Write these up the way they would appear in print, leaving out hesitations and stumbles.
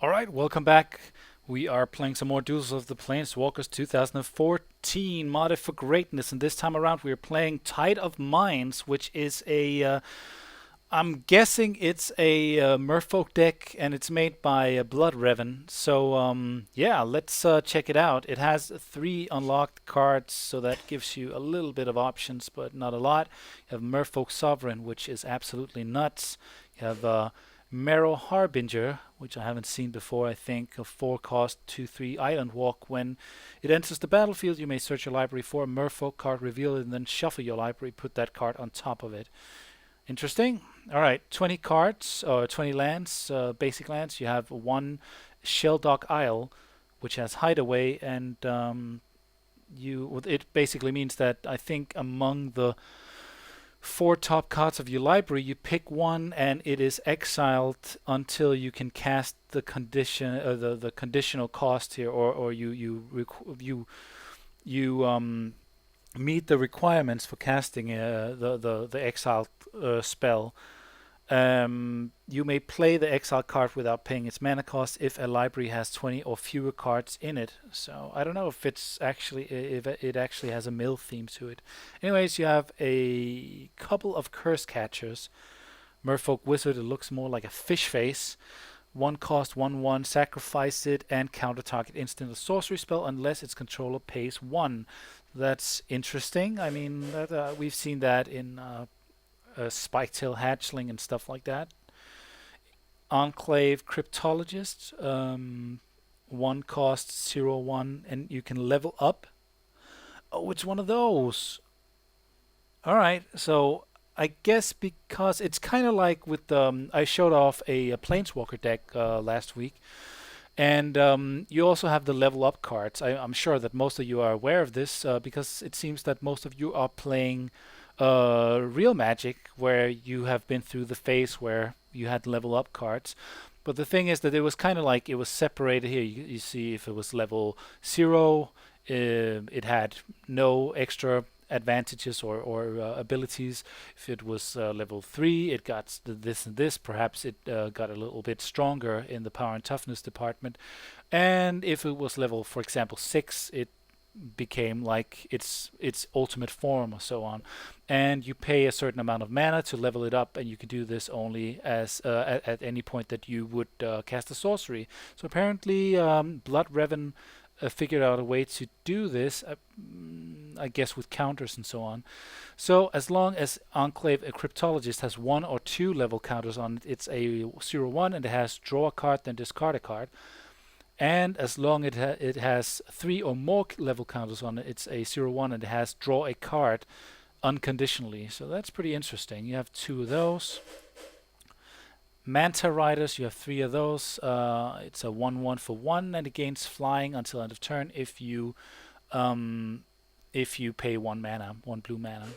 Alright, welcome back. We are playing some more Duels of the Planeswalkers 2014, modded for greatness, and this time around we are playing Tide of Minds, which is I'm guessing it's a Merfolk deck, and it's made by Blood Reyvyn. So, yeah, let's check it out. It has 3 unlocked cards, so that gives you a little bit of options, but not a lot. You have Merfolk Sovereign, which is absolutely nuts. You have Marrow Harbinger, which I haven't seen before, I think, a 4 cost 2/3 Island Walk. When it enters the battlefield, you may search your library for a Merfolk card, reveal it, and then shuffle your library, put that card on top of it. Interesting. Alright, 20 cards, or 20 lands, basic lands. You have 1 Shelldock Isle, which has Hideaway, and it basically means that I think among the 4 top cards of your library, you pick one, and it is exiled until you can cast the the conditional cost here, or you meet the requirements for casting the exiled spell. You may play the exile card without paying its mana cost if a library has 20 or fewer cards in it. So I don't know if it actually has a mill theme to it. Anyways, you have a couple of curse catchers. Merfolk Wizard, it looks more like a fish face. 1 cost 1/1, sacrifice it and counter target instant or sorcery spell unless its controller pays 1. That's interesting. I mean, we've seen that in Spiketail Hatchling and stuff like that. Enclave Cryptologist, 1 cost 0/1, and you can level up. Oh, it's one of those. Alright, so I guess because it's kind of like with I showed off a Planeswalker deck last week, and you also have the level up cards. I'm sure that most of you are aware of this because it seems that most of you are playing real Magic, where you have been through the phase where you had level up cards. But the thing is that it was kind of like it was separated here. You see, if it was level 0, it had no extra advantages or abilities. If it was level 3, it got this and this. Perhaps it got a little bit stronger in the power and toughness department. And if it was level, for example, 6, it became like its ultimate form or so on. And you pay a certain amount of mana to level it up, and you can do this only as at any point that you would cast a sorcery. So apparently Blood Reyvyn figured out a way to do this, I guess with counters and so on. So as long as Enclave a Cryptologist has 1 or 2 level counters on it, it's a 0/1, and it has draw a card then discard a card. And as long as it has 3 or more level counters on it, it's a 0/1, and it has draw a card unconditionally. So that's pretty interesting. You have 2 of those. Manta Riders, you have 3 of those. It's a 1/1 for 1, and it gains flying until end of turn if you pay 1 mana, 1 blue mana.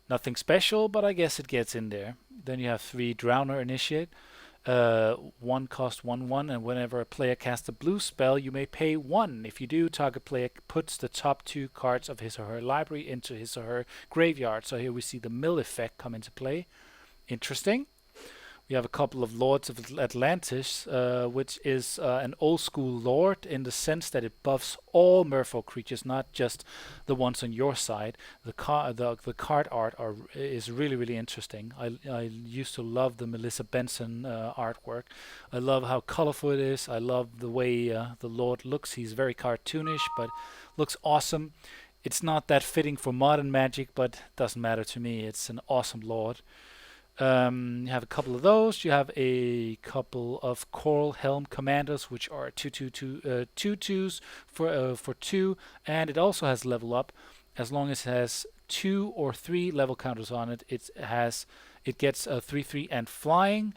Nothing special, but I guess it gets in there. Then you have 3 Drowner Initiate. 1 cost 1/1, and whenever a player casts a blue spell, you may pay 1. If you do, target player puts the top 2 cards of his or her library into his or her graveyard. So here we see the mill effect come into play. Interesting. We have a couple of Lords of Atlantis, which is an old school lord in the sense that it buffs all Merfolk creatures, not just the ones on your side. The card art is really, really interesting. I used to love the Melissa Benson artwork. I love how colorful it is. I love the way the lord looks. He's very cartoonish, but looks awesome. It's not that fitting for modern Magic, but doesn't matter to me. It's an awesome lord. You have a couple of those. You have a couple of Coral Helm Commanders, which are 2/2s for 2, and it also has level up. As long as it has 2 or 3 level counters on it, it gets a 3/3 and flying.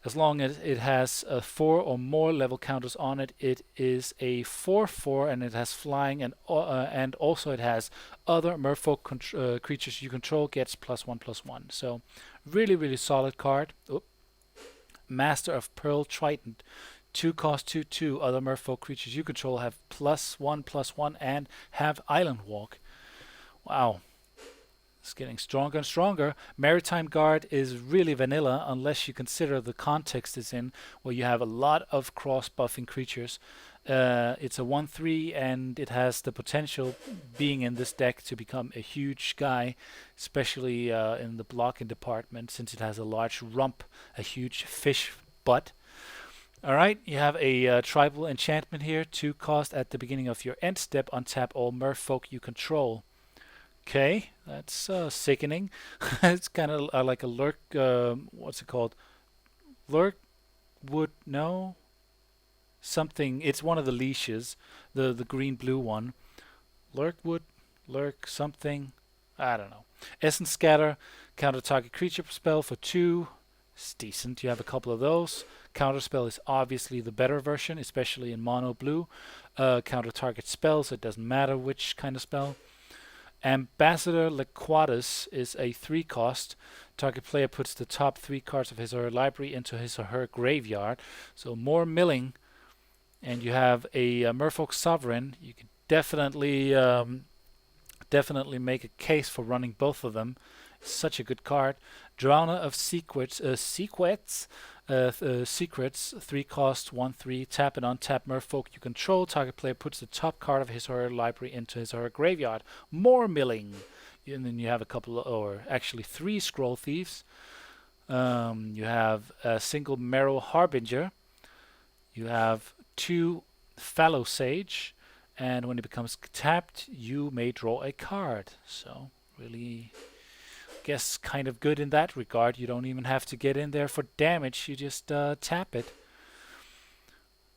As long as it has 4 or more level counters on it, it is a 4/4, and it has flying, and also it has other Merfolk creatures you control gets +1/+1. So really, really solid card. Oop. Master of Pearl Trident. 2 cost 2/2. Other Merfolk creatures you control have +1/+1 and have Island Walk. Wow. It's getting stronger and stronger. Maritime Guard is really vanilla unless you consider the context it's in, where you have a lot of cross-buffing creatures. It's a 1/3 and it has the potential, being in this deck, to become a huge guy, especially in the blocking department, since it has a large rump, a huge fish butt. Alright, you have a tribal enchantment here, 2 cost at the beginning of your end step, untap all merfolk you control. Okay, that's sickening. It's kind of like a lurk, what's it called? Lurk would, no? Something, it's one of the leashes, the green-blue one. Lurkwood, lurk something, I don't know. Essence Scatter, counter target creature spell for 2. It's decent, you have a couple of those. Counterspell is obviously the better version, especially in mono blue. Counter target spells, it doesn't matter which kind of spell. Ambassador Liquatus is a 3 cost. Target player puts the top 3 cards of his or her library into his or her graveyard. So more milling. And you have a Merfolk Sovereign. You can definitely make a case for running both of them. It's such a good card. Drowner of Secrets, Secrets, 3 cost, 1/3. Tap and untap Merfolk you control. Target player puts the top card of his or her library into his or her graveyard. More milling. And then you have a couple, or actually 3 Scroll Thieves. You have a single Marrow Harbinger. You have 2 Fallow Sage. And when it becomes tapped, you may draw a card. So, really, guess kind of good in that regard. You don't even have to get in there for damage. You just tap it.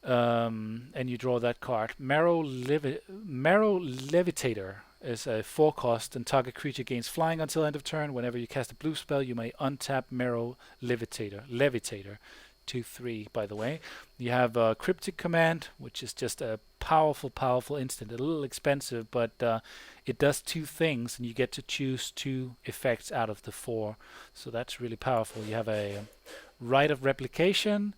And you draw that card. Marrow Levitator is a 4 cost, and target creature gains flying until end of turn. Whenever you cast a blue spell, you may untap Marrow Levitator. 2/3, by the way. You have Cryptic Command, which is just a powerful instant. A little expensive, but it does 2 things, and you get to choose 2 effects out of the 4. So that's really powerful. You have a Rite of Replication,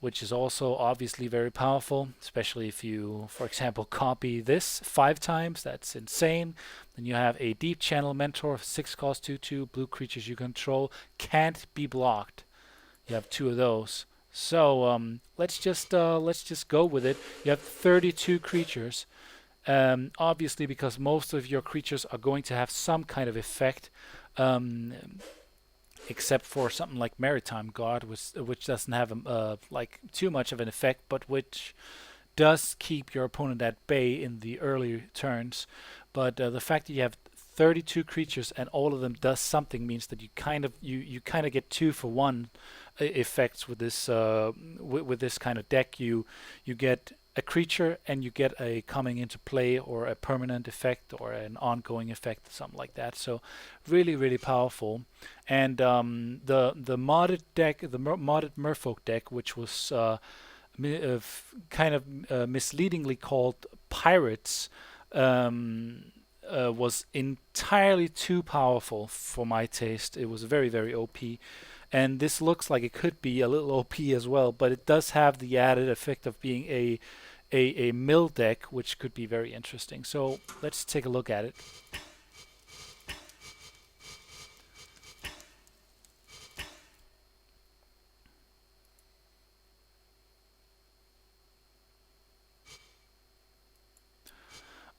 which is also obviously very powerful, especially if you, for example, copy this 5 times. That's insane. Then you have a Deep Channel Mentor, 6 cost, 2/2. Blue creatures you control can't be blocked. You have 2 of those. So let's just go with it. You have 32 creatures. Obviously, because most of your creatures are going to have some kind of effect, except for something like Maritime Guard, which doesn't have like too much of an effect, but which does keep your opponent at bay in the early turns. But the fact that you have 32 creatures and all of them does something means that you kind of get 2 for 1 effects with this with this kind of deck. You get a creature and you get a coming into play or a permanent effect or an ongoing effect, something like that. So really powerful. And the modded deck, the modded Merfolk deck, which was kind of misleadingly called Pirates, was entirely too powerful for my taste. It was very OP. And this looks like it could be a little OP as well, but it does have the added effect of being a mill deck, which could be very interesting. So let's take a look at it.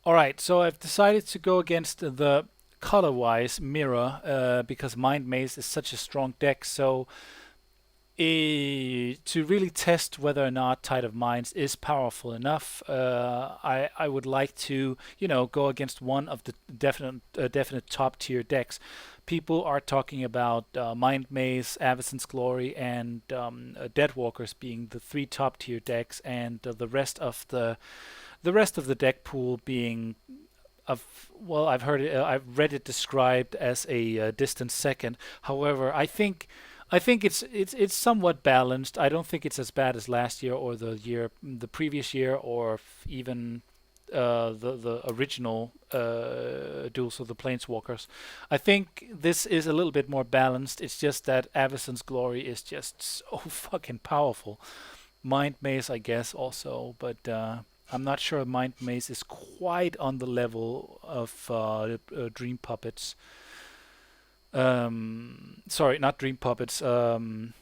Alright, so I've decided to go against the color-wise mirror because Mind Maze is such a strong deck. So to really test whether or not Tide of Minds is powerful enough, I would like to, go against one of the definite top tier decks. People are talking about Mind Maze, Avacyn's Glory, and Deadwalkers being the 3 top tier decks, and the rest of the deck pool being I've read it described as a distant second. However, I think it's somewhat balanced. I don't think it's as bad as last year or the previous year, or even the original Duels of the Planeswalkers. I think this is a little bit more balanced. It's just that Avacyn's Glory is just so fucking powerful. Mind Maze, I guess, also, but I'm not sure Mind Maze is quite on the level of Dream Puppets. Sorry, not Dream Puppets. Realm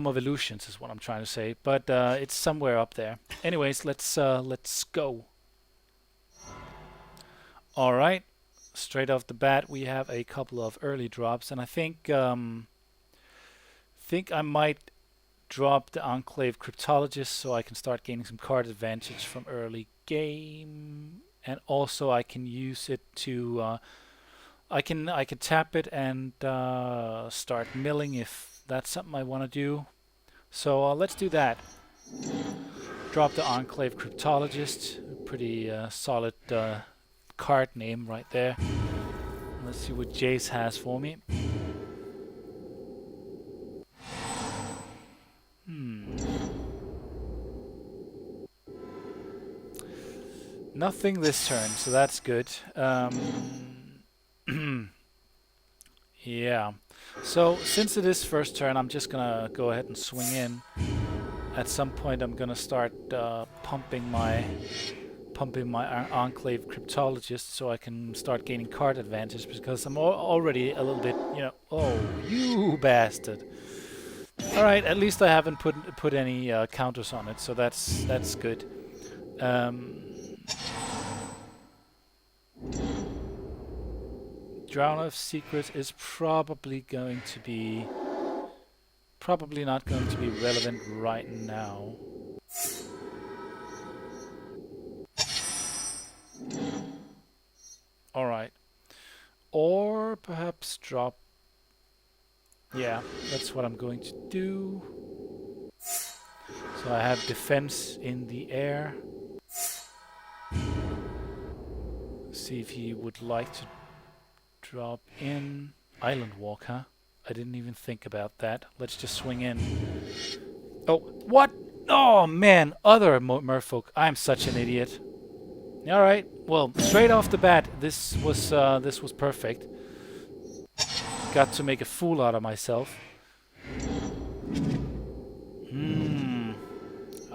of Illusions is what I'm trying to say, but it's somewhere up there. Anyways, let's go. All right, straight off the bat, we have a couple of early drops, and I think I might drop the Enclave Cryptologist so I can start gaining some card advantage from early game, and also I can use it to I can tap it and start milling if that's something I want to do. So let's do that. Drop the Enclave Cryptologist, pretty solid card name right there. Let's see what Jace has for me. Nothing this turn, so that's good. Yeah. So since it is first turn, I'm just gonna go ahead and swing in. At some point, I'm gonna start pumping my Enclave Cryptologist so I can start gaining card advantage, because I'm already a little bit, you know. Oh, you bastard! All right, at least I haven't put any counters on it, so that's good. Drown of Secrets is probably not going to be relevant right now. All right, or perhaps drop. Yeah, that's what I'm going to do. So I have defense in the air. See if he would like to drop in. Island Walk, huh? I didn't even think about that. Let's just swing in. Oh, what? Oh man, other Merfolk. I'm such an idiot. All right. Well, straight off the bat, this was perfect. Got to make a fool out of myself.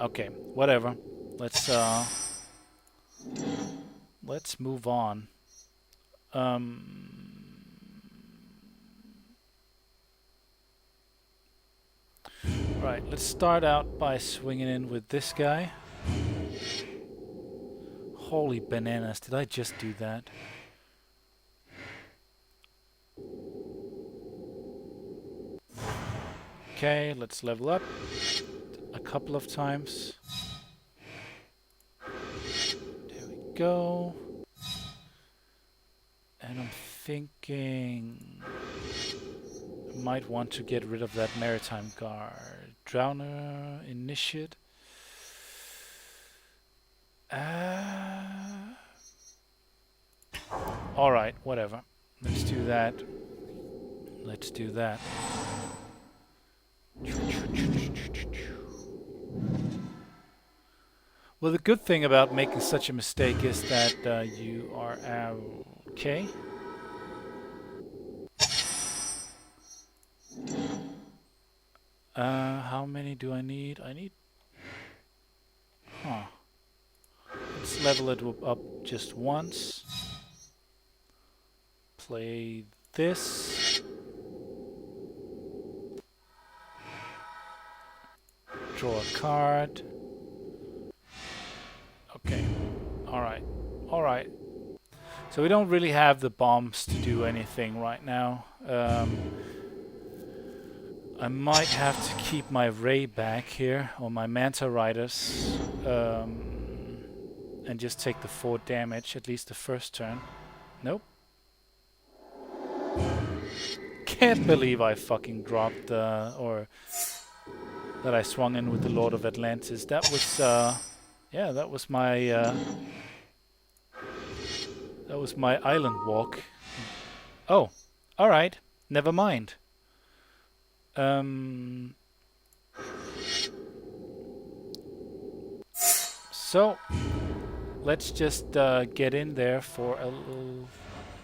Okay, whatever. Let's move on. Right, let's start out by swinging in with this guy. Holy bananas, did I just do that? Okay, let's level up a couple of times. There we go. And I'm thinking I might want to get rid of that Maritime Guard. Drowner, Initiate. Alright, whatever. Let's do that. Let's do that. Well, the good thing about making such a mistake is that you are okay. How many do I need? Let's level it up just once. Play this. Draw a card. Okay. Alright. So we don't really have the bombs to do anything right now. I might have to keep my Ray back here, or my Manta Riders, and just take the 4 damage, at least the first turn. Nope. Can't believe I fucking dropped, or that I swung in with the Lord of Atlantis. That was, yeah, that was my Island Walk. Oh, alright, never mind. So let's just get in there for a little.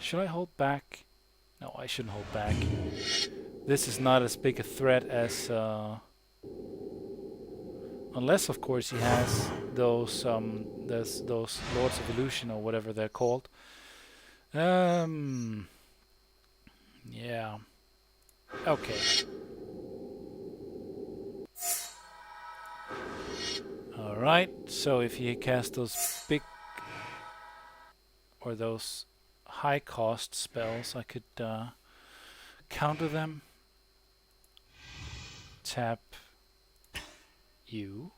Should I hold back? No, I shouldn't hold back. This is not as big a threat as unless of course he has those Lords of Illusion or whatever they're called. Yeah. Okay. Alright, so if you cast those big or those high cost spells, I could counter them. Tap you.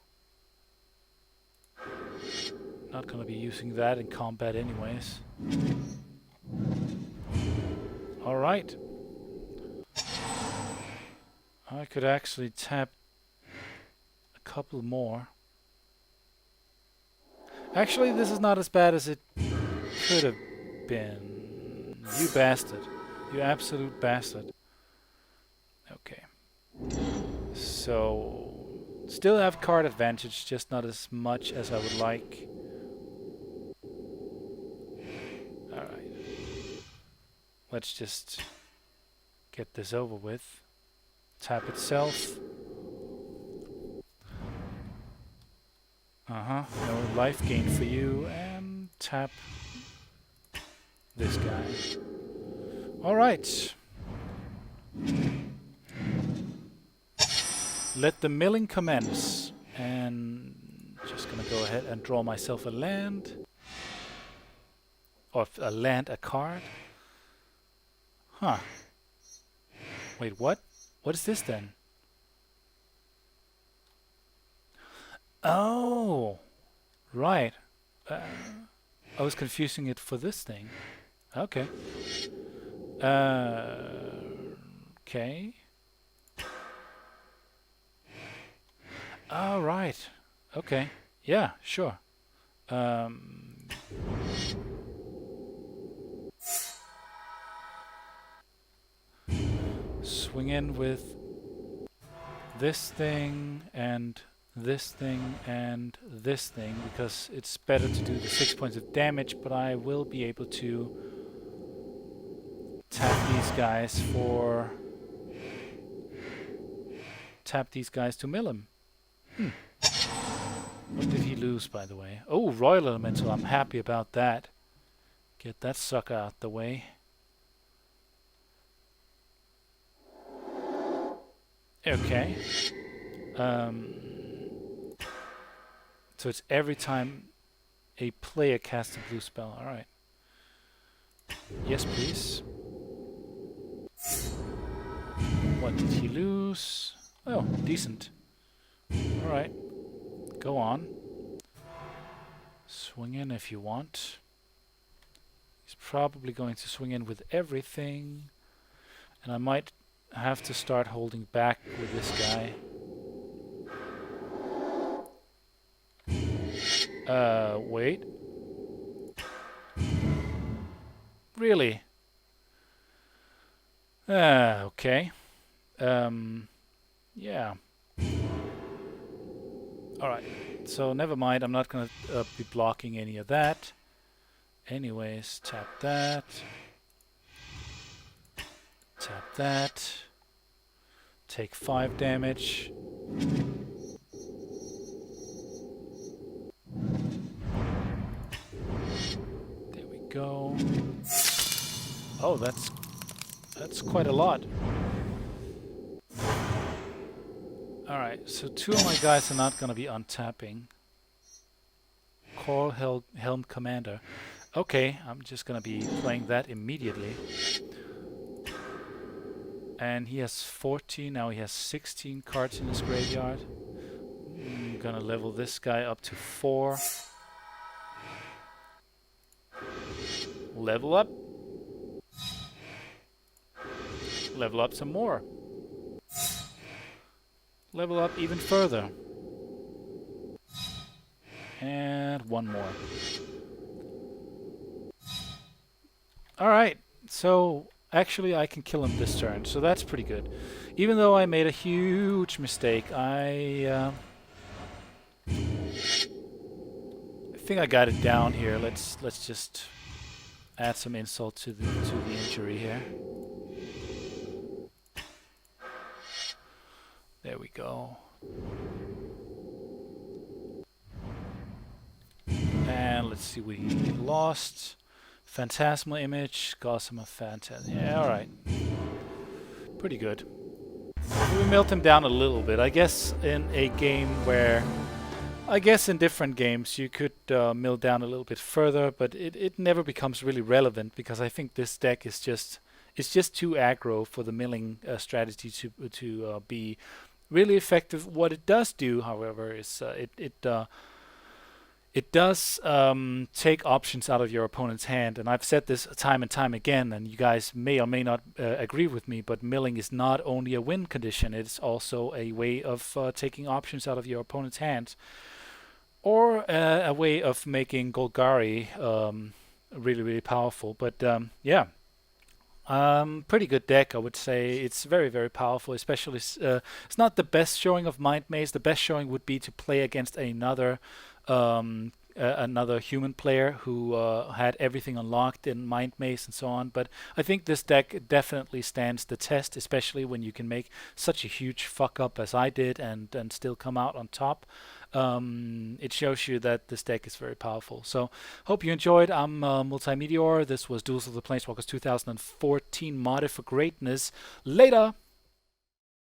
Not gonna be using that in combat anyways. Alright. I could actually tap a couple more. Actually, this is not as bad as it could have been. You bastard. You absolute bastard. Okay. So, still have card advantage, just not as much as I would like. Alright. Let's just get this over with. Tap itself. No life gain for you. And tap this guy. Alright. Let the milling commence. And just gonna go ahead and draw myself a land. Or a card. Huh. Wait, what? What is this then? Oh, right. I was confusing it for this thing. Okay. Okay. All right. Okay. Yeah, sure. Swing in with this thing and this thing and this thing because it's better to do the 6 points of damage, but I will be able to tap these guys to mill him. What did he lose, by the way? Oh, Royal Elemental. I'm happy about that. Get that sucker out the way. Okay. So it's every time a player casts a blue spell. Alright. Yes, please. What did he lose? Oh, decent. Alright. Go on. Swing in if you want. He's probably going to swing in with everything. And I might have to start holding back with this guy. Wait. Really? Okay. Yeah. Alright. So never mind, I'm not gonna be blocking any of that. Anyways, tap that. Tap that. Take 5 damage. There we go. Oh, that's quite a lot. Alright, so 2 of my guys are not gonna be untapping. Coral Helm Commander. Okay, I'm just gonna be playing that immediately. And he has 14, now he has 16 cards in his graveyard. I'm gonna level this guy up to 4. Level up. Level up some more. Level up even further. And 1 more. Alright, so actually I can kill him this turn, so that's pretty good. Even though I made a huge mistake, I think I got it down here. Let's just add some insult to the injury here. There we go. And let's see, we lost Phantasmal Image, Gossamer Phantasm. Yeah, alright. Pretty good. We milled him down a little bit. I guess in a game where... I guess in different games you could mill down a little bit further, but it never becomes really relevant because I think this deck is just... It's just too aggro for the milling strategy to be really effective. What it does do, however, is it does take options out of your opponent's hand, and I've said this time and time again, and you guys may or may not agree with me, but milling is not only a win condition, it's also a way of taking options out of your opponent's hands, or a way of making Golgari really, really powerful. But yeah. Pretty good deck, I would say. It's very, very powerful, especially it's not the best showing of Mind Maze. The best showing would be to play against another human player who had everything unlocked in Mind Maze and so on. But I think this deck definitely stands the test, especially when you can make such a huge fuck up as I did and still come out on top. It shows you that this deck is very powerful. So, hope you enjoyed. I'm multeyemeteor. This was Duels of the Planeswalkers 2014 Modded for Greatness. Later!